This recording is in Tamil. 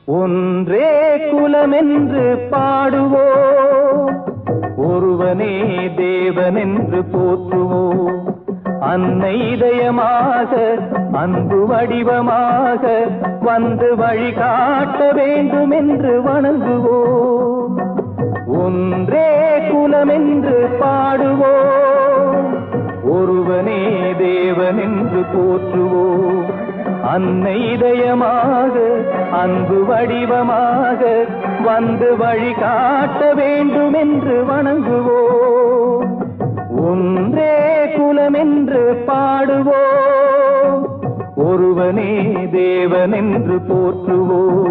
ஒன்றே குலமென்று பாடுவோம், ஒருவனே தேவனென்று போற்றுவோம். அன்னை இதயமாக அன்பு வடிவமாக வந்து வழிகாட்ட வேண்டும் என்று வணங்குவோம். ஒன்றே குலமென்று பாடுவோம், ஒருவனே தேவனென்று போற்றுவோம். அன்னை இதயமாக அன்பு வடிவமாக வந்து வழிகாட்ட வேண்டும் என்று வணங்குவோம். ஒன்றே குலமென்று பாடுவோம், ஒருவனே தேவனென்று போற்றுவோம்.